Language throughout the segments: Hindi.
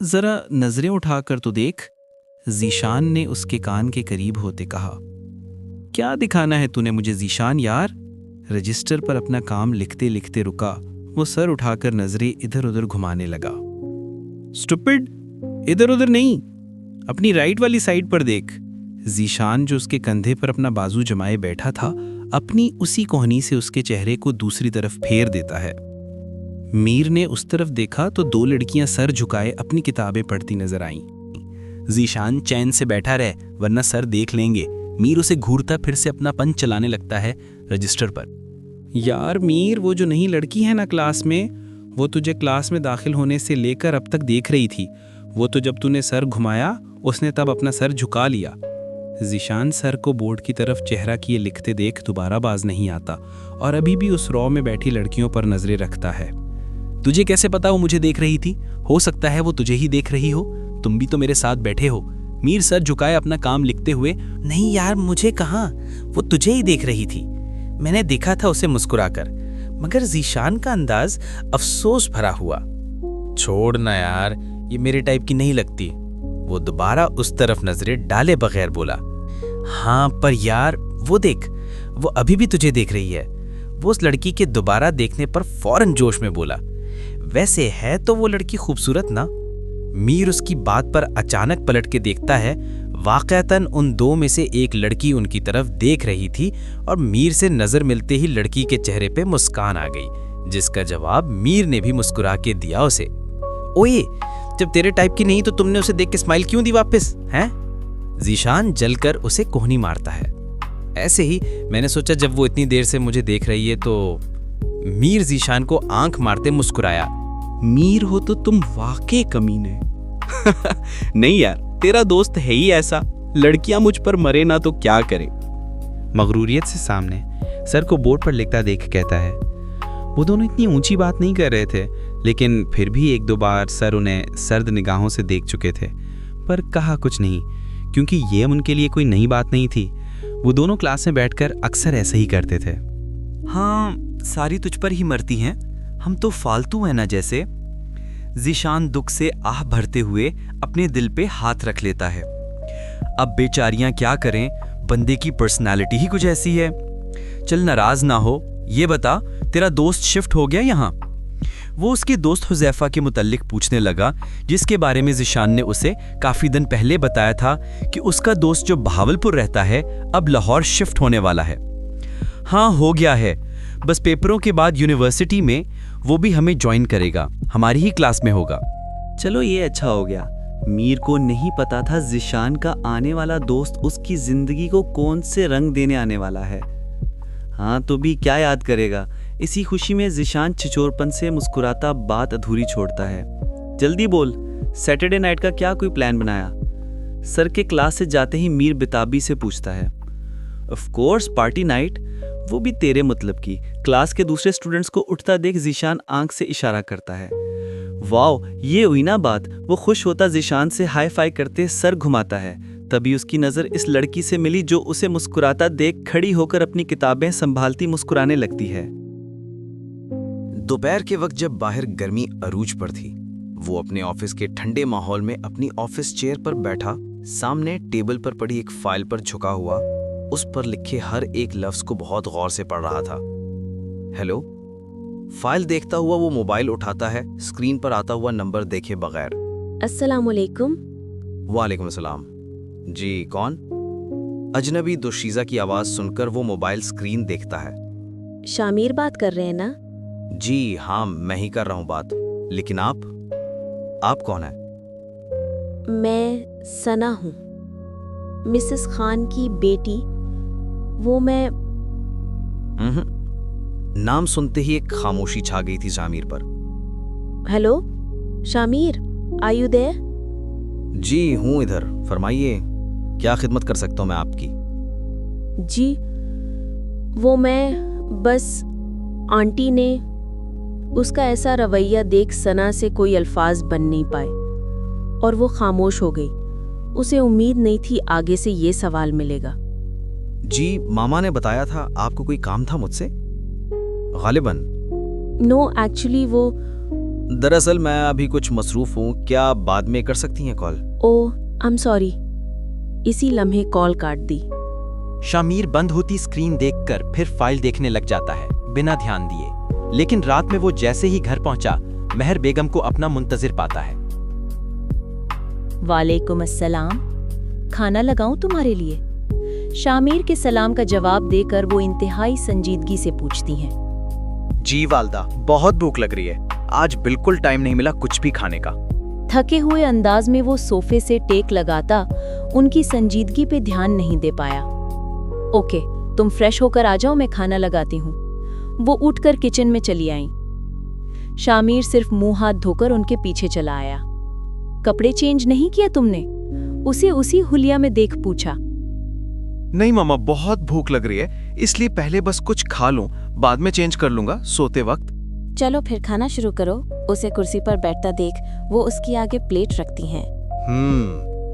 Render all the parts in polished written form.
जरा नजरें उठाकर तो देख, जीशान ने उसके कान के करीब होते कहा। क्या दिखाना है तूने मुझे जीशान यार? रजिस्टर पर अपना काम लिखते लिखते रुका। वो सर उठाकर नजरें इधर उधर घुमाने लगा। स्टुपिड, इधर उधर नहीं, अपनी राइट वाली साइड पर देख। जीशान जो उसके कंधे पर अपना बाजू जमाए बैठा था, अपनी उसी कोहनी से उसके चेहरे को दूसरी तरफ फेर देता है। मीर ने उस तरफ देखा तो दो लड़कियां सर झुकाए अपनी किताबें पढ़ती नजर आईं। जीशान चैन से बैठा रहे वरना सर देख लेंगे। मीर उसे घूरता फिर से अपना पंच चलाने लगता है रजिस्टर पर। यार मीर, वो जो नई लड़की है ना क्लास में, वो तुझे क्लास में दाखिल होने से लेकर अब तक देख रही थी। वो तो जब तूने सर घुमाया उसने तब अपना सर झुका लिया। जीशान सर को बोर्ड की तरफ चेहरा किए लिखते देख दोबारा बाज नहीं आता और अभी भी उस रॉ में बैठी लड़कियों पर नजरें रखता है। तुझे कैसे पता वो मुझे देख रही थी? हो सकता है वो तुझे ही देख रही हो, तुम भी तो मेरे साथ बैठे हो। मीर सर झुकाए अपना काम लिखते हुए। नहीं यार, मुझे कहाँ, वो तुझे ही देख रही थी। मैंने देखा था उसे मुस्कुराकर, मगर जीशान का अंदाज अफसोस भरा हुआ। छोड़ ना यार, ये मेरे टाइप की नहीं लगती। वो दोबारा उस तरफ नजरें डाले बगैर बोला। हाँ पर यार वो देख, वो अभी भी तुझे देख रही है। वो उस लड़की के दोबारा देखने पर फौरन जोश में बोला। वैसे है तो वो लड़की खूबसूरत ना? मीर उसकी बात पर अचानक पलट के देखता है। वाकईतन उन दो में से एक लड़की उनकी तरफ देख रही थी और मीर से नजर मिलते ही लड़की के चेहरे पे मुस्कान आ गई, जिसका जवाब मीर ने भी मुस्कुरा के दिया उसे। ओए, जब तेरे टाइप की नहीं तो तुमने उसे देख के स्माइल क्यों दी वापस, हैं? जीशान जलकर उसे कोहनी मारता है। ऐसे ही मैंने सोचा जब वो इतनी देर से मुझे देख रही है तो। मीर जीशान को आंख मारते मुस्कुराया। मीर हो तो तुम वाकई कमीने। नहीं यार, तेरा दोस्त है ही ऐसा, लड़कियां मुझ पर मरे ना तो क्या करे। मगरूरियत से सामने सर को बोर्ड पर लिखता देख कहता है। वो दोनों इतनी ऊंची बात नहीं कर रहे थे, लेकिन फिर भी एक दो बार सर उन्हें सर्द निगाहों से देख चुके थे, पर कहा कुछ नहीं, क्योंकि ये उनके लिए कोई नई बात नहीं थी। वो दोनों क्लास में बैठकर अक्सर ऐसे ही करते थे। हाँ, सारी तुझ पर ही मरती हैं, हम तो फालतू हैं ना जैसे। जीशान दुख से आह भरते हुए अपने दिल पे हाथ रख लेता है। अब बेचारियां क्या करें, बंदे की पर्सनालिटी ही कुछ ऐसी है। चल नाराज ना हो, ये बता तेरा दोस्त शिफ्ट हो गया यहाँ? वो उसके दोस्त हुज़ैफा के मुतल्लिक पूछने लगा, जिसके बारे में जीशान ने उसे काफ़ी दिन पहले बताया था कि उसका दोस्त जो बहावलपुर रहता है अब लाहौर शिफ्ट होने वाला है। हाँ हो गया है, बस पेपरों के बाद यूनिवर्सिटी में वो भी हमें ज्वाइन करेगा, हमारी ही क्लास में होगा। चलो ये अच्छा हो गया। मीर को नहीं पता था जीशान का आने वाला दोस्त उसकी जिंदगी को कौन से रंग देने आने वाला है। हाँ तो भी क्या याद करेगा। इसी खुशी में जीशान छिछोरपन से मुस्कुराता बात अधूरी छोड़ता है। जल्दी बोल, सैटरडे नाइट का क्या कोई प्लान बनाया? सर के क्लास से जाते ही मीर बेताबी से पूछता है। ऑफ कोर्स पार्टी नाइट, वो भी तेरे मतलब की। क्लास के दूसरे स्टूडेंट्स को उठता देख जीशान आंख से इशारा करता है। वाओ, ये हुई ना बात। वो खुश होता जीशान से हाई फाई करते सर घुमाता है। तभी उसकी नज़र इस लड़की से मिली जो उसे मुस्कुराता देख खड़ी होकर अपनी किताबें संभालती मुस्कुराने लगती है। दोपहर के वक्त जब बाहर गर्मी अरूज पर थी, वो अपने ऑफिस के ठंडे माहौल में अपनी ऑफिस चेयर पर बैठा, सामने टेबल पर पड़ी एक फाइल पर झुका हुआ, उस पर लिखे हर एक लफ्ज को बहुत गौर से पढ़ रहा था। हेलो। फाइल देखता हुआ वो मोबाइल उठाता है, स्क्रीन पर आता हुआ नंबर देखे बगैर। अस्सलामुअलैकुम। वालेकुम अस्सलाम। जी कौन? अजनबी दोशीज़ा की आवाज सुनकर वो मोबाइल स्क्रीन देखता है। शामिर बात कर रहे हैं ना? जी हाँ, मैं ही कर रहा हूँ बात। लेकिन आप कौन है? मैं सना हूँ, मिसेस खान की बेटी। वो मैं। नाम सुनते ही एक खामोशी छा गई थी शामिर पर। Hello Shamir, are you there? जी हूँ इधर, फरमाइए क्या खिदमत कर सकता हूँ मैं आपकी? जी वो मैं, बस आंटी ने, उसका ऐसा रवैया देख सना से कोई अल्फाज बन नहीं पाए और वो खामोश हो गई। उसे उम्मीद नहीं थी आगे से ये सवाल मिलेगा। जी मामा ने बताया था आपको कोई काम था मुझसे, गालिबन। नो एक्चुअली वो दरअसल मैं अभी कुछ मसरूफ हूँ, क्या बाद में कर सकती हैं call? Oh I am sorry. इसी लम्हे कॉल काट दी। शामिर बंद होती स्क्रीन देखकर फिर फाइल देखने लग जाता है बिना ध्यान दिए। लेकिन रात में वो जैसे ही घर पहुंचा, महर बेगम को अपना मुंतजिर पाता है। वालेकुम अस्सलाम, खाना लगाऊं तुम्हारे लिए? शामिर के सलाम का जवाब देकर वो इंतहाई संजीदगी से पूछती हैं। जी वालदा, बहुत भूख लग रही है, आज बिल्कुल टाइम नहीं मिला कुछ भी खाने का। थके हुए अंदाज में वो सोफे से टेक लगाता उनकी संजीदगी पे ध्यान नहीं दे पाया। ओके, तुम फ्रेश होकर आ जाओ, मैं खाना लगाती हूँ। वो उठकर किचन में चली आई। शामिर सिर्फ मुंह हाथ धोकर उनके पीछे चला आया। कपड़े चेंज नहीं किया तुमने? उसे उसी हुलिया में देख पूछा। नहीं मामा, बहुत भूख लग रही है, इसलिए पहले बस कुछ खा लूं, बाद में चेंज कर लूंगा सोते वक्त। चलो फिर खाना शुरू करो। उसे कुर्सी पर बैठता देख वो उसके आगे प्लेट रखती हैं।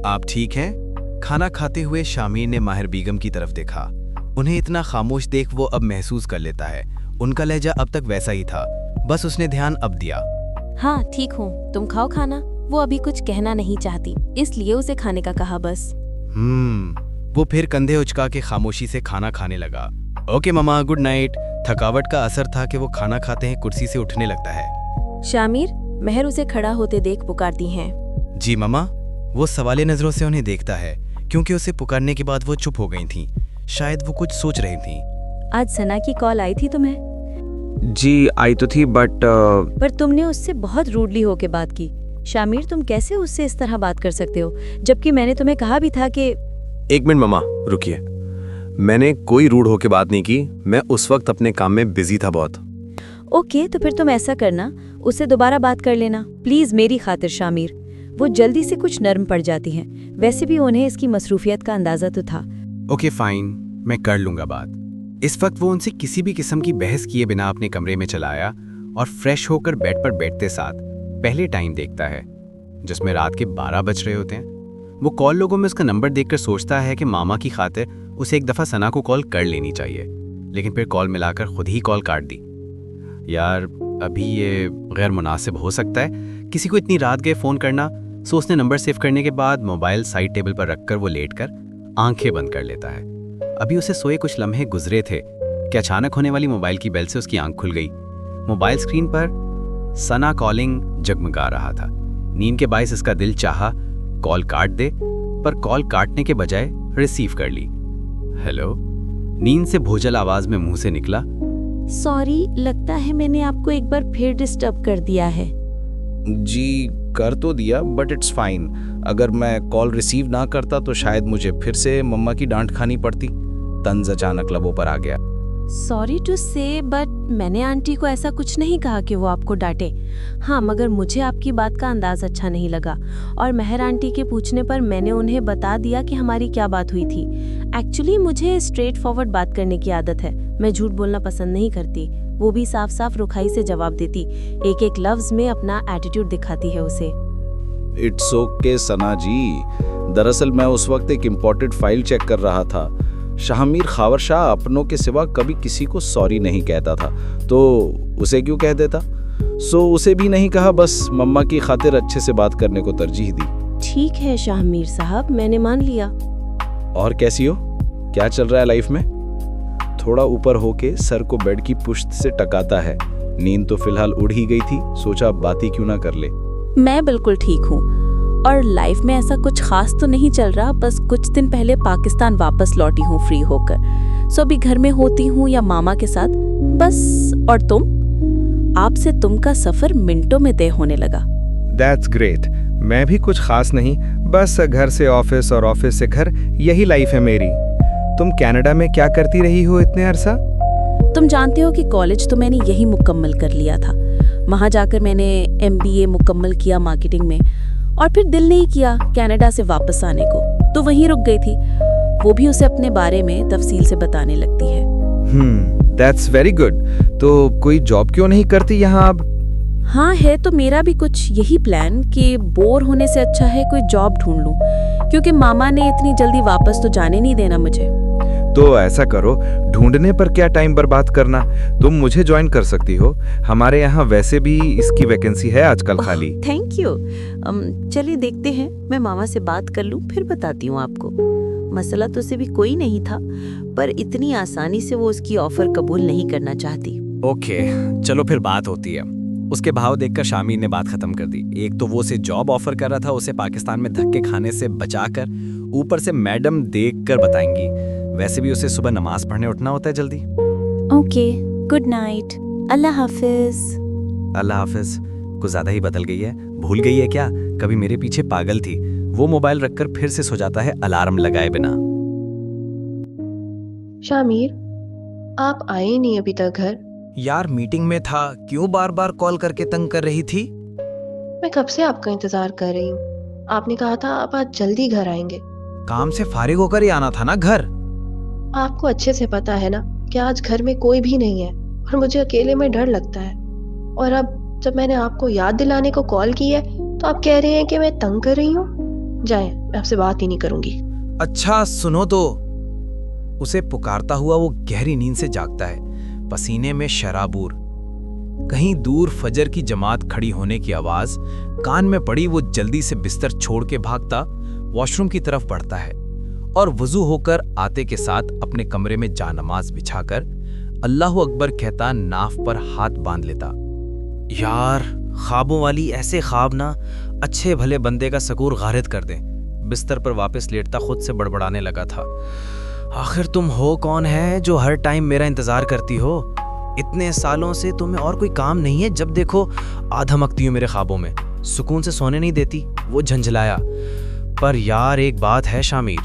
आप ठीक हैं? खाना खाते हुए शामिर ने माहिर बेगम की तरफ देखा। उन्हें इतना खामोश देख वो अब महसूस कर लेता है उनका लहजा अब तक वैसा ही था, बस उसने ध्यान अब दिया। हाँ ठीक हूँ, तुम खाओ खाना। वो अभी कुछ कहना नहीं चाहती, इसलिए उसे खाने का कहा बस। वो फिर कंधे उचका के खामोशी से खाना खाने लगा। Okay mama, good night. थकावट का असर था कि वो खाना खाते हैं कुर्सी से उठने लगता है। शामिर, महर उसे खड़ा होते देख पुकारती हैं। जी ममा। वो सवाले नजरों से उन्हें देखता है, क्योंकि उसे पुकारने के बाद वो चुप हो गई थी। शायद वो कुछ सोच रही थी। आज सना की कॉल आई थी तुम्हें? जी आई तो थी, बट पर तुमने उससे बहुत रूडली होके बात की। शामिर, तुम कैसे उससे इस तरह बात कर सकते हो, जबकि मैंने तुम्हें कहा भी था कि। एक मिनट ममा, रुकिए। मैंने कोई रूड होके बात नहीं की, मैं उस वक्त अपने काम में बिजी था बहुत। ओके, तो फिर तुम ऐसा करना, उससे दोबारा बात कर लेना प्लीज, मेरी खातिर। शामिर, वो जल्दी से कुछ नर्म पड़ जाती हैं, वैसे भी उन्हें इसकी मसरूफियत का अंदाजा तो था। ओके फाइन, मैं कर लूंगा बात। इस वक्त वो उनसे किसी भी किस्म की बहस किए बिना अपने कमरे में चला आया और फ्रेश होकर बेड पर बैठते साथ पहले टाइम देखता है, जिसमें रात के 12 बज रहे होते हैं। वो कॉल लोगों में उसका नंबर देखकर सोचता है कि मामा की खातिर उसे एक दफ़ा सना को कॉल कर लेनी चाहिए, लेकिन फिर कॉल मिलाकर खुद ही कॉल काट दी। यार अभी ये गैर मुनासिब हो सकता है किसी को इतनी रात गए फ़ोन करना। सो उसने नंबर सेव करने के बाद मोबाइल साइड टेबल पर रखकर वो लेटकर आंखें बंद कर लेता है। अभी उसे सोए कुछ लम्हे गुजरे थे कि अचानक होने वाली मोबाइल की बेल से उसकी आंख खुल गई। मोबाइल स्क्रीन पर सना कॉलिंग जगमगा रहा था। नींद के बायस इसका दिल चाहा कॉल काट दे, पर कॉल काटने के बजाय रिसीव कर ली। हेलो, नींद से भोजल आवाज में मुंह से निकला। सॉरी, लगता है मैंने आपको एक बार फिर डिस्टर्ब कर दिया है। जी कर तो दिया, बट इट्स फाइन। अगर मैं कॉल रिसीव ना करता तो शायद मुझे फिर से मम्मा की डांट खानी पड़ती। तंज अचानक लबों पर आ गया। सॉरी टू से, बट मैंने आंटी को ऐसा कुछ नहीं कहा कि वो आपको डांटे। हाँ, मगर मुझे आपकी बात का अंदाज अच्छा नहीं लगा और महर आंटी के पूछने पर मैंने उन्हें बता दिया कि हमारी क्या बात हुई थी। एक्चुअली मुझे स्ट्रेट फॉरवर्ड बात करने की आदत है, मैं झूठ बोलना पसंद नहीं करती। वो भी साफ साफ रुखाई से जवाब देती, एक एक लफ्ज में अपना एटीट्यूड दिखाती है उसे। इट्स ओके सना जी, दरअसल मैं उस वक्त एक इम्पोर्टेंट फाइल चेक कर रहा था। शामिर खावर शाह अपनों के सिवा कभी किसी को सॉरी नहीं कहता था, तो उसे क्यों कह देता। सो उसे भी नहीं कहा, बस मम्मा की खातिर अच्छे से बात करने को तरजीह दी। ठीक है शामिर साहब, मैंने मान लिया। और कैसी हो, क्या चल रहा है लाइफ में? थोड़ा ऊपर होके सर को बेड की पुश्त से टकाता है। नींद तो फिलहाल उड़ ही गई थी, सोचा बात ही क्यों ना कर ले। मैं बिल्कुल ठीक हूँ और लाइफ में ऐसा कुछ खास तो नहीं चल रहा, बस कुछ दिन पहले पाकिस्तान वापस लौटी हूँ फ्री होकर। सो अभी घर में होती हूँ या मामा के साथ बस। और तुम? आपसे तुम का सफर मिनटों में तय होने लगा। That's great. मैं भी कुछ खास नहीं, बस घर से ऑफिस और ऑफिस से घर, यही लाइफ है मेरी। तुम कनाडा में क्या करती रही हो इतने अरसा? तुम जानते हो कि कॉलेज तो मैंने यही मुकम्मल कर लिया था। वहाँ जाकर मैंने MBA मुकम्मल किया मार्केटिंग में, और फिर दिल नहीं किया कनाडा से वापस आने को, तो वहीं रुक गई थी। वो भी उसे अपने बारे में तफसील से बताने लगती है। That's very good. तो कोई जॉब क्यों नहीं करती यहाँ अब? हाँ है, तो मेरा भी कुछ यही प्लान कि बोर होने से अच्छा है कोई जॉब ढूंढ लूं, क्योंकि मामा ने इतनी जल्दी वापस तो जाने नहीं देना मुझे। तो ऐसा करो, ढूंढने पर क्या टाइम बर्बाद करना, तुम मुझे ज्वाइन कर सकती हो। हमारे यहाँ वैसे भी इसकी वैकेंसी है आजकल खाली। Thank you. चलिए देखते हैं, मैं मामा से बात कर लूं, फिर बताती हूँ आपको। मसला तो उसे भी कोई नहीं था, पर इतनी आसानी से वो उसकी ऑफर कबूल नहीं करना चाहती। ओके, चलो फिर बात होती है। उसके भाव देखकर शामिर ने बात खत्म कर दी। एक तो वो उसे जॉब ऑफर कर रहा था, उसे पाकिस्तान में धक्के खाने से बचाकर, ऊपर से मैडम देखकर बताएंगी। वैसे भी उसे सुबह नमाज पढ़ने उठना होता है जल्दी। ओके, गुड नाइट, अल्लाह हाफिज। अल्लाह हाफिज। कुछ ज्यादा ही बदल गई है, भूल गई है क्या? कभी मेरे पीछे पागल थी। वो मोबाइल रखकर फिर से सो जाता है अलार्म लगाए बिना। शामिर, आप आए नहीं अभी तक घर? यार मीटिंग में था, क्यों बार बार कॉल करके तंग कर रही थी? मैं कब से आपका इंतजार कर रही हूँ। आपने कहा था आप आज जल्दी घर आएंगे। काम से फारिग होकर ही आना था ना घर। आपको अच्छे से पता है ना कि आज घर में कोई भी नहीं है और मुझे अकेले में डर लगता है। और अब जब मैंने आपको याद दिलाने को कॉल की है तो आप कह रहे हैं कि मैं तंग कर रही हूँ। जाएं, मैं आपसे बात ही नहीं करूंगी। अच्छा सुनो तो। उसे पुकारता हुआ वो गहरी नींद से जागता है, पसीने में शराबूर। कहीं दूर फजर की जमात खड़ी होने की आवाज कान में पड़ी। वो जल्दी से बिस्तर छोड़ के भागता वॉशरूम की तरफ बढ़ता है और वुजू होकर आते के साथ अपने कमरे में जानमाज बिछाकर अल्लाहु अकबर कहता नाफ पर हाथ बांध लेता। यार, ख्वाबों वाली ऐसे ख्वाब ना अच्छे भले बंदे का सकूर गारिद कर दें। बिस्तर पर वापस लेटता खुद से बड़बड़ाने लगा था। आखिर तुम हो कौन है जो हर टाइम मेरा इंतजार करती हो? इतने सालों से तुम्हें और कोई काम नहीं है? जब देखो आधमकती हो मेरे ख्वाबों में, सुकून से सोने नहीं देती। वो झंझलाया। पर यार एक बात है शामिर,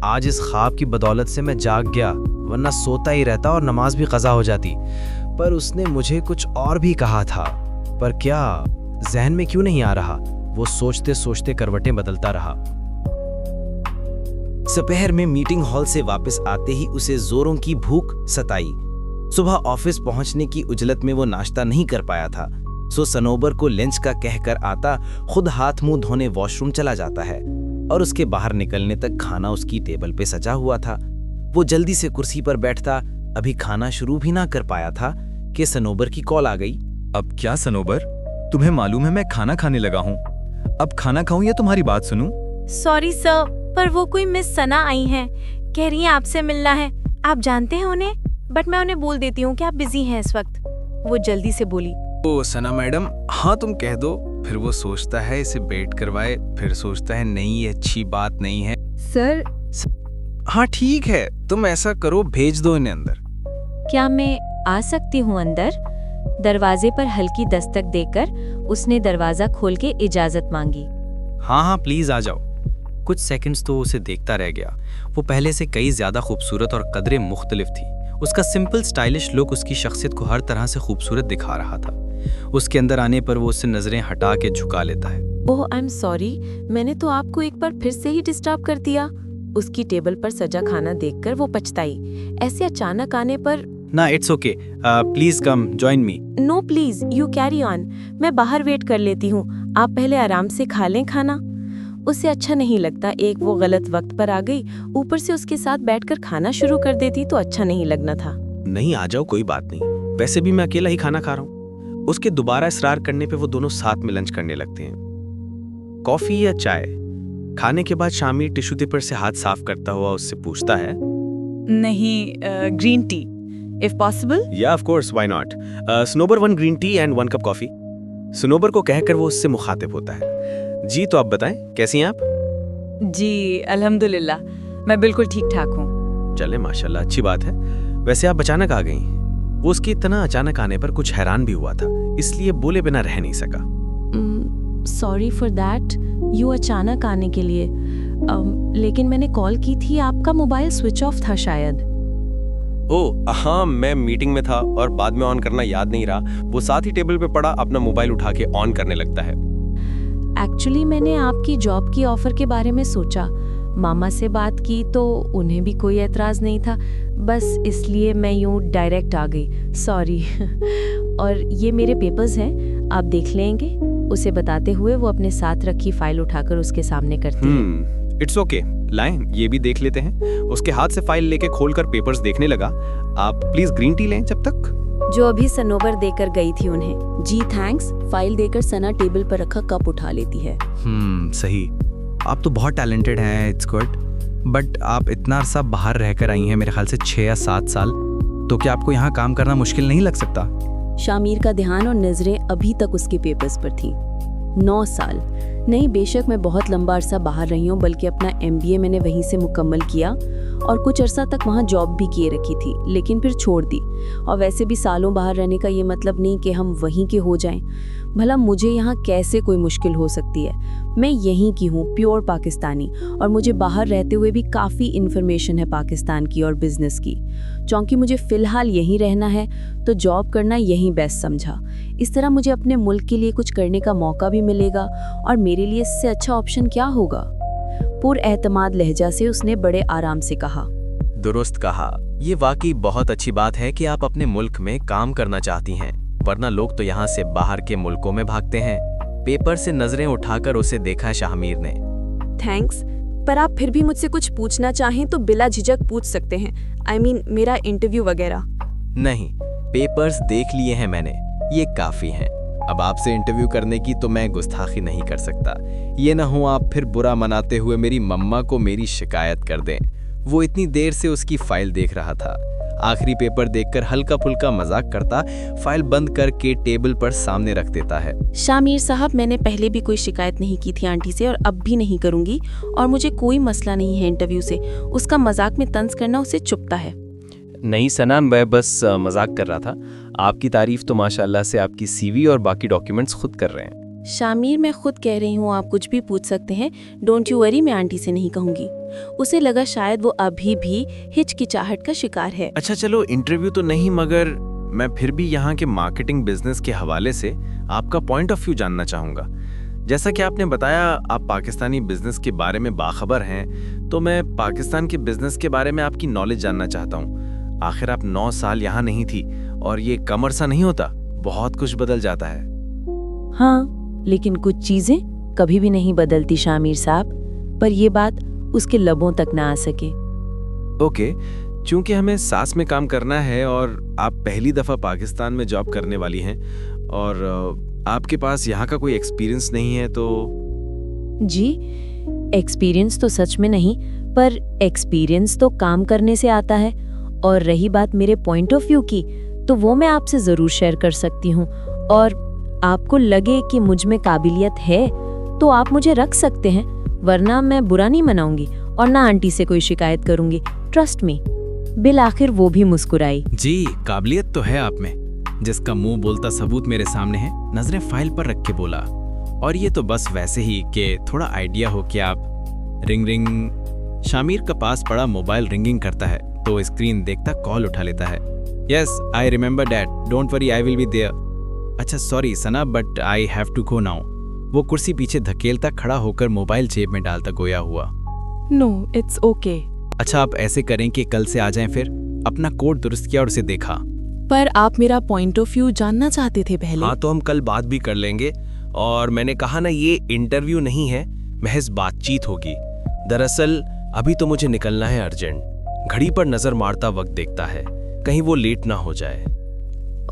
आज इस ख्वाब की बदौलत से मैं जाग गया, वरना सोता ही रहता और नमाज भी कज़ा हो जाती। पर उसने मुझे कुछ और भी कहा था, पर क्या जहन में क्यों नहीं आ रहा। वो सोचते सोचते करवटें बदलता रहा। दोपहर में मीटिंग हॉल से वापस आते ही उसे जोरों की भूख सताई। सुबह ऑफिस पहुंचने की उजलत में वो नाश्ता नहीं कर पाया था, सो सनोबर को लंच का कहकर आता खुद हाथ मुंह धोने वॉशरूम चला जाता है और उसके बाहर निकलने तक खाना उसकी टेबल पे सजा हुआ था। वो जल्दी से कुर्सी पर बैठता, अभी खाना शुरू भी ना कर पाया था कि सनोबर की कॉल आ गई। अब क्या सनोबर, तुम्हें मालूम है मैं खाना खाने लगा हूँ। अब खाना खाऊं या तुम्हारी बात सुनूं? सॉरी सर, पर वो कोई मिस सना आई हैं, कह रही हैं आपसे मिलना है। आप जानते हैं उन्हें? बट मैं उन्हें बोल देती हूँ कि आप बिजी हैं इस वक्त। वो जल्दी से बोली। ओ सना मैडम, हाँ तुम कह दो। फिर वो सोचता है इसे वेट करवाए, फिर सोचता है नहीं ये अच्छी बात नहीं है। सर, हाँ ठीक है, तुम ऐसा करो, भेज दो इन्हें अंदर। क्या मैं आ सकती हूँ अंदर? दरवाजे पर हल्की दस्तक देकर उसने दरवाजा खोल के इजाजत मांगी। हाँ हाँ प्लीज आ जाओ। कुछ सेकंड्स तो उसे देखता रह गया। वो पहले से कई ज्यादा खूबसूरत और कदरे मुख्तलिफ थी। उसका सिंपल स्टाइलिश लुक उसकी शख्सियत को हर तरह से खूबसूरत दिखा रहा था। उसके अंदर आने पर वो उससे नजरें हटा के झुका लेता है। ओह आई एम सॉरी, मैंने तो आपको एक बार फिर से ही डिस्टर्ब कर दिया। उसकी टेबल पर सजा खाना देखकर वो पछताई। ऐसे अचानक आने पर ना it's okay, please come join me. No please, you carry on, मैं बाहर वेट कर लेती हूँ। आप पहले आराम से खा लें खाना। उसे अच्छा नहीं लगता, एक वो गलत वक्त पर आ गई, ऊपर से उसके साथ बैठकर खाना शुरू कर देती तो अच्छा नहीं लगना था। नहीं आ जाओ, कोई बात नहीं, वैसे भी मैं अकेला ही खाना खा रहा हूँ। उसके दोबारा इसरार करने पे वो दोनों साथ में लंच करने लगते हैं। कॉफी या चाय? खाने के बाद शामिर टिश्यू पेपर से हाथ साफ करता हुआ उससे पूछता है। नहीं, ग्रीन टी इफ पॉसिबल। या of course, why not. Sanobar 1 green tea and 1 cup coffee. Sanobar को कहकर वो उससे मुखातिब होता है। जी तो आप बताएं, कैसी हैं आप? जी अल्हम्दुलिल्लाह, मैं बिल्कुल ठीक ठाक हूँ। चले माशाल्लाह, अच्छी बात है। वैसे आप अचानक आ गई। वो उसकी इतना अचानक आने पर कुछ हैरान भी हुआ था, इसलिए बोले बिना रह नहीं सका। सॉरी फॉर दैट, यू अचानक आने के लिए। लेकिन मैंने कॉल की थी, आपका मोबाइल स्विच ऑफ था शायद। ओह हाँ, मैं मीटिंग में था और बाद में ऑन करना याद नहीं रहा। वो साथ ही टेबल पे पड़ा, अपना मोबाइल उठा के ऑन करने लगता है। एक्चुअली मैंने आपकी जॉब की ऑफर के बारे में सोचा, मामा से बात की तो उन्हें भी कोई एतराज नहीं था, बस इसलिए मैं यूं डायरेक्ट आ गई। सॉरी। और ये मेरे पेपर्स हैं, आप देख लेंगे। उसे बताते हुए वो अपने साथ रखी फाइल उठाकर उसके सामने करती है। इट्स ओके, लाएं, ये भी देख लेते हैं। उसके हाथ से फाइल लेके खोलकर पेपर्स देखने लगा। आप प्लीज ग्रीन टी लें जब तक। जो अभी सनोवर देकर गई थी उन्हें। जी थैंक्स। फाइल देकर सना टेबल पर रखा कप उठा लेती है। सही। आप तो बहुत टैलेंटेड हैं, इट्स गुड। बट आप इतना अरसा बाहर रहकर आई हैं, मेरे ख्याल से 6 या 7 साल, तो क्या आपको यहाँ काम करना मुश्किल नहीं लग सकता? शामिर का ध्यान और नजरें अभी तक उसके पेपर्स पर थीं। 9 साल नहीं, बेशक मैं बहुत लंबा अरसा बाहर रही हूँ, बल्कि अपना MBA मैंने वहीं से मुकम्मल किया और कुछ अरसा तक वहाँ जॉब भी किए रखी थी, लेकिन फिर छोड़ दी। और वैसे भी सालों बाहर रहने का ये मतलब नहीं कि हम वहीं के हो जाएं। भला मुझे यहाँ कैसे कोई मुश्किल हो सकती है? मैं यहीं की हूँ, प्योर पाकिस्तानी, और मुझे बाहर रहते हुए भी काफ़ी इन्फॉर्मेशन है पाकिस्तान की और बिजनेस की। चूँकि मुझे फ़िलहाल यहीं रहना है तो जॉब करना यहीं बेस्ट समझा। इस तरह मुझे अपने मुल्क के लिए कुछ करने का मौका भी मिलेगा, और मेरे लिए इससे अच्छा ऑप्शन क्या होगा? पुरएतमाद लहजा से उसने बड़े आराम से कहा। दुरुस्त कहा। ये वाकई बहुत अच्छी बात है कि आप अपने मुल्क में काम करना चाहती हैं, वरना लोग तो यहाँ से बाहर के मुल्कों में भागते हैं। पेपर से नजरें उठाकर उसे देखा शाहमीर ने। थैंक्स, पर आप फिर भी मुझसे कुछ पूछना चाहें तो बिला झिझक पूछ सकते हैं। I mean, मेरा इंटरव्यू वगैरह। नहीं, पेपर्स देख लिए हैं मैंने, ये काफी हैं। अब आपसे इंटरव्यू करने की तो मैं गुस्ताखी नहीं कर सकता। ये ना हो आप फिर बुरा मनाते हुए मेरी मम्मा को मेरी शिकायत कर दें। वो इतनी देर से उसकी फाइल देख रहा था। आखिरी पेपर देखकर हल्का फुल्का मजाक करता फाइल बंद करके टेबल पर सामने रख देता है। शामिर साहब, मैंने पहले भी कोई शिकायत नहीं की थी आंटी से, और अब भी नहीं करूंगी, और मुझे कोई मसला नहीं है इंटरव्यू से। उसका मजाक में तंज करना उसे चुभता है। नहीं सना, मैं बस मजाक कर रहा था। आपकी तारीफ तो माशाल्लाह से आपकी CV और बाकी डॉक्यूमेंट्स खुद कर रहे हैं। शामिर, मैं खुद कह रही हूँ, आप कुछ भी पूछ सकते हैं। डोंट यू वरी, मैं आंटी से नहीं कहूँगी। उसे लगा शायद वो अभी भी हिचकिचाहट का शिकार है। अच्छा चलो, इंटरव्यू तो नहीं, मगर मैं फिर भी यहाँ के मार्केटिंग बिजनेस के हवाले से आपका पॉइंट ऑफ व्यू जानना चाहूँगा। जैसा कि आपने बताया आप पाकिस्तानी बिजनेस के बारे में बाखबर हैं, तो मैं पाकिस्तान के बिजनेस के बारे में आपकी नॉलेज जानना चाहता हूँ। आखिर आप 9 साल यहाँ नहीं थी, और ये कम अरसा नहीं होता, बहुत कुछ बदल जाता है। हाँ, लेकिन कुछ चीजें कभी भी नहीं बदलती शामिर साहब, पर ये बात उसके लबों तक ना आ सके। ओके, चूंकि हमें सास में काम करना है और आप पहली दफा पाकिस्तान में जॉब करने वाली हैं, और आपके पास यहाँ का कोई एक्सपीरियंस नहीं है, तो जी, एक्सपीरियंस तो सच में नहीं, पर एक्सपीरियंस तो काम करने से आता है। और रही बात मेरे पॉइंट ऑफ व्यू की, तो वो मैं आपसे ज़रूर शेयर कर सकती हूँ, और आपको लगे कि मुझ में काबिलियत है तो आप मुझे रख सकते हैं, वरना मैं बुरा नहीं मनाऊंगी और ना आंटी से कोई शिकायत करूंगी। Trust me. बिल आखिर वो भी मुस्कुराई। जी, काबिलियत तो है आप में। जिसका मुंह बोलता सबूत मेरे सामने है, नजरें फाइल पर रख के बोला। और ये तो बस वैसे ही कि थोड़ा आइडिया हो कि आप रिंग रिंग। शामिर का पास पड़ा मोबाइल रिंगिंग करता है तो स्क्रीन देखता कॉल उठा लेता है। Yes, I remember that, don't worry, I will be there. अच्छा sorry Sana, but I have to go now. वो कुर्सी पीछे धकेलता खड़ा होकर मोबाइल जेब में डालता गोया हुआ। No, it's okay. अच्छा, आप ऐसे करें कि कल से आ जाएं फिर। अपना कोड दुरुस्त किया और उसे देखा। पर आप मेरा पॉइंट ऑफ व्यू जानना चाहते थे पहले। हाँ, तो हम कल बात भी कर लेंगे। और मैंने कहा ना, ये इंटरव्यू नहीं है, महज बातचीत होगी। दरअसल अभी तो मुझे निकलना है अर्जेंट। घड़ी पर नजर मारता वक्त देखता है, कहीं वो लेट ना हो जाए।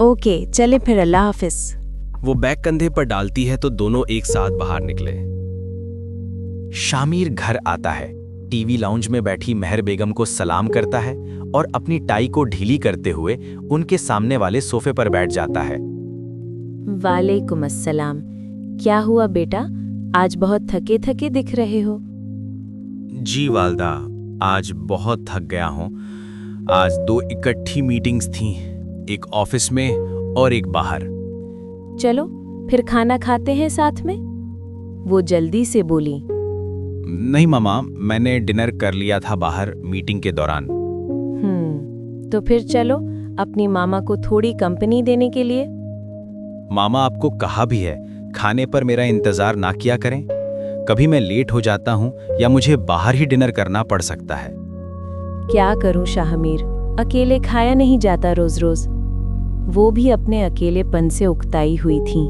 ओके, चले फिर, अल्लाह हाफिज। वो बैग कंधे पर डालती है तो दोनों एक साथ बाहर निकले। शामिर घर आता है, टीवी लाउंज में बैठी मेहर बेगम को सलाम करता है और अपनी टाई को ढीली करते हुए उनके सामने वाले सोफे पर बैठ जाता है। वालेकुम अस्सलाम। क्या हुआ बेटा, आज बहुत थके थके दिख रहे हो? जी वालदा, आज बहुत थक गया हूँ। आज 2 इकट्ठी मीटिंग्स थीं, एक ऑफिस में और एक बाहर। चलो फिर खाना खाते हैं साथ में, वो जल्दी से बोली। नहीं मामा, मैंने डिनर कर लिया था बाहर मीटिंग के दौरान। तो फिर चलो अपनी मामा को थोड़ी कंपनी देने के लिए। मामा आपको कहा भी है, खाने पर मेरा इंतजार ना किया करें। कभी मैं लेट हो जाता हूँ या मुझे बाहर ही डिनर करना पड़ सकता है। क्या करूं शाहमीर, अकेले खाया नहीं जाता रोज रोज। वो भी अपने अकेलेपन से उकताई हुई थी।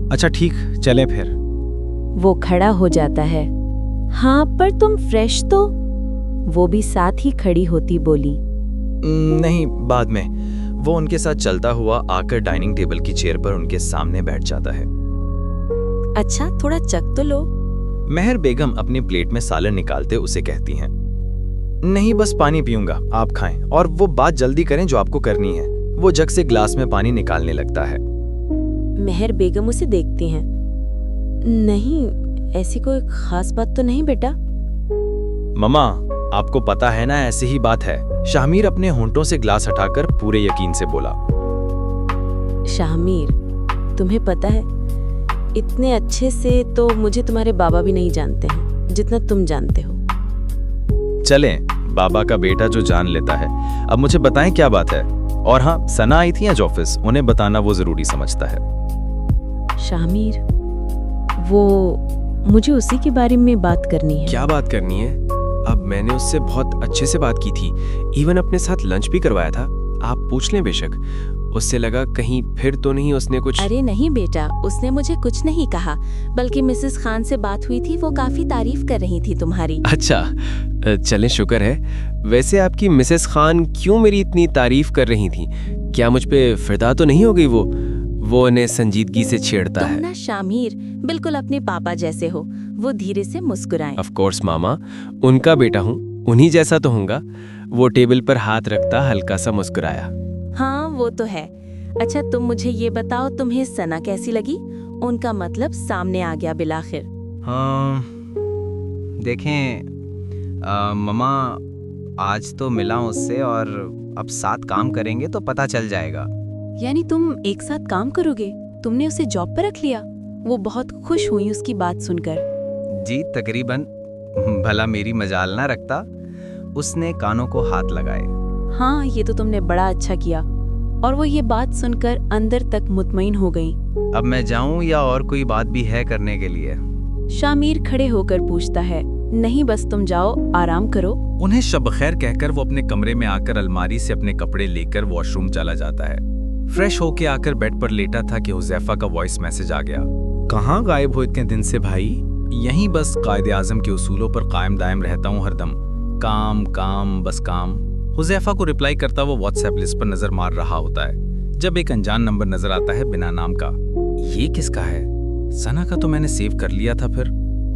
अच्छा ठीक, चलें फिर। वो खड़ा हो जाता है। हाँ, पर तुम फ्रेश तो? वो भी साथ ही खड़ी होती बोली। नहीं, बाद में। वो उनके साथ चलता हुआ आकर डाइनिंग टेबल की चेयर पर उनके सामने बैठ जाता है। अच्छा, थोड़ा चख तो लो। मेहर बेगम अपनी प्लेट में सालन निकालते उसे कहती हैं, नहीं बस पानी पीऊंगा, आप खाएं और वो बात जल्दी करें जो आपको करनी है। वो जग से ग्लास में पानी निकालने लगता है। मेहर बेगम उसे देखती हैं। नहीं, ऐसी कोई खास बात तो नहीं बेटा। ममा, आपको पता है ना, ऐसी ही बात है। शाहमीर अपने होंठों से ग्लास हटाकर पूरे यकीन से बोला। शाहमीर, तुम्हें पता है, इतने अच्छे से तो मुझे तुम्हारे बाबा भी नहीं जानते हैं जितना तुम जानते हो। चलें, बाबा का बेटा जो जान लेता है। अब मुझे बताएं क्या बात है। और हाँ, सना आई थी आज ऑफिस, उन्हें बताना वो जरूरी समझता है। शाहमीर, वो मुझे उसी के बारे में बात करनी है। क्या बात करनी है? अब मैंने उससे बहुत अच्छे से बात की थी, इवन अपने साथ लंच भी करवाया था। आप पूछ लें बेशक। उससे लगा कहीं फिर तो नहीं उसने कुछ। अरे नहीं बेटा, उसने मुझे कुछ नहीं कहा, बल्कि मिसेस खान से बात हुई थी, वो काफी तारीफ कर रही थी तुम्हारी। अच्छा, चलें, शुक्र है। वैसे आपकी मिसेस खान क्यों मेरी इतनी तारीफ कर रही थी? क्या मुझ पे फिदा तो नहीं हो गई वो उन्हें संजीदगी से छेड़ता है। तुम ना शामीर बिल्कुल अपने पापा जैसे हो। वो धीरे से मुस्कुराए। ऑफ कोर्स मामा, उनका बेटा हूँ, उन्हीं जैसा तो होऊंगा। वो टेबल पर हाथ रखता हल्का सा मुस्कुराया। हाँ, वो तो है। अच्छा, तुम मुझे ये बताओ, तुम्हें सना कैसी लगी? उनका मतलब सामने आ गया बिलाखिर। हाँ, देखें ममा, आज तो मिला उससे और अब साथ काम करेंगे तो पता चल जाएगा। यानी तुम एक साथ काम करोगे? तुमने उसे जॉब पर रख लिया? वो बहुत खुश हुई उसकी बात सुनकर। जी तकरीबन, भला मेरी मजाल ना रखता। उसने कानों को हाथ लगाए। हाँ, ये तो तुमने बड़ा अच्छा किया। और वो ये बात सुनकर अंदर तक मुतमईन हो गई। अब मैं जाऊं या और कोई बात भी है करने के लिए? शामीर खड़े होकर पूछता है। नहीं, बस तुम जाओ, आराम करो। उन्हें शब खैर कहकर वो अपने कमरे में आकर अलमारी से अपने कपड़े लेकर वॉशरूम चला जाता है। फ्रेश होके आकर बेड पर लेटा था कि हुजैफा का वॉइस मैसेज आ गया। कहाँ गायब हो इतने दिन से भाई? यहीं बस कायदे आजम के उसूलों पर कायम दायम रहता हूँ हरदम। काम काम बस काम। हुजैफा को रिप्लाई करता वो व्हाट्सएप लिस्ट पर नजर मार रहा होता है जब एक अनजान नंबर नजर आता है बिना नाम का। ये किसका है? सना का तो मैंने सेव कर लिया था। फिर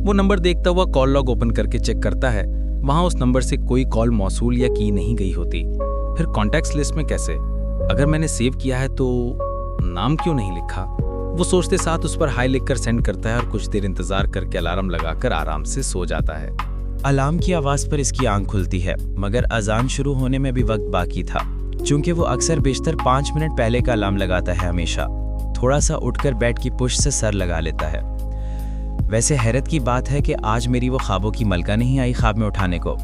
वो नंबर देखता हुआ कॉल लॉग ओपन करके चेक करता है। वहां उस नंबर से कोई कॉल मौसूल या की नहीं गई होती। फिर कॉन्टैक्ट्स लिस्ट में कैसे? अगर मैंने सेव किया है तो नाम क्यों नहीं लिखा? वो सोचते साथ उस पर हाई लिखकर सेंड करता है और कुछ देर इंतजार करके अलार्म लगाकर आराम से सो जाता है। अलार्म की आवाज पर इसकी आंख खुलती है, मगर अजान शुरू होने में भी वक्त बाकी था। चूंकि वो अक्सर बेशतर 5 मिनट पहले का अलार्म लगाता है हमेशा। थोड़ा सा उठकर बेड की पुश से सर लगा लेता है। वैसे हैरत की बात है कि आज मेरी वो ख्वाबों की मलका नहीं आई ख्वाब में उठाने को।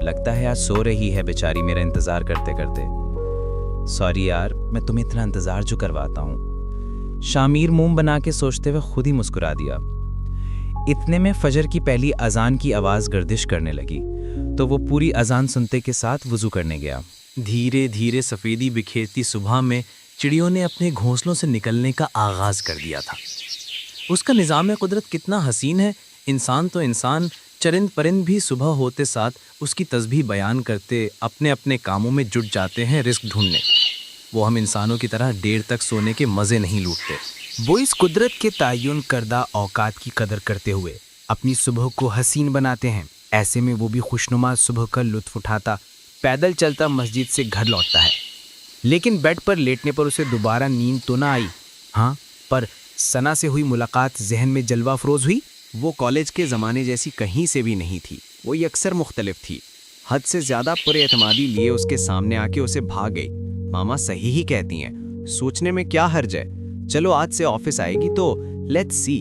लगता है आज सो रही है बेचारी मेरा इंतजार करते करते। सॉरी यार, मैं तुम्हें इतना इंतजार जो करवाता हूँ। शामीर मुंह बना के सोचते हुए खुद ही मुस्कुरा दिया। इतने में फजर की पहली अजान की आवाज गर्दिश करने लगी तो वो पूरी अजान सुनते के साथ वुजू करने गया। धीरे धीरे सफ़ेदी बिखेरती सुबह में चिड़ियों ने अपने घोंसलों से निकलने का आगाज कर दिया था। उसका निज़ाम कुदरत कितना हसीन है। इंसान तो इंसान, चरिंद परिंद भी सुबह होते साथ उसकी तस्बीह बयान करते अपने अपने कामों में जुट जाते हैं रिस्क ढूंढने। वो हम इंसानों की तरह देर तक सोने के मज़े नहीं लूटते। वो इस कुदरत के तयन करदा औकात की कदर करते हुए अपनी सुबह को हसीन बनाते हैं। ऐसे में वो भी खुशनुमा सुबह का लुत्फ उठाता पैदल चलता मस्जिद से घर लौटता है। लेकिन बेड पर लेटने पर उसे दोबारा नींद तो ना आई। हाँ, पर सना से हुई मुलाकात जहन में जलवा अफरोज हुई। वो कॉलेज के ज़माने जैसी कहीं से भी नहीं थी। वो यकसर मुख्तलिफ थी। हद से ज़्यादा पुरएतमादी लिए उसके सामने आके उसे भाग गई। मामा सही ही कहती हैं, सोचने में क्या हर्ज है। चलो आज से ऑफिस आएगी तो लेट्स सी।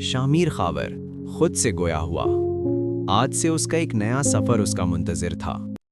शामीर खावर खुद से गोया हुआ। आज से उसका एक नया सफर उसका मुंतजिर था।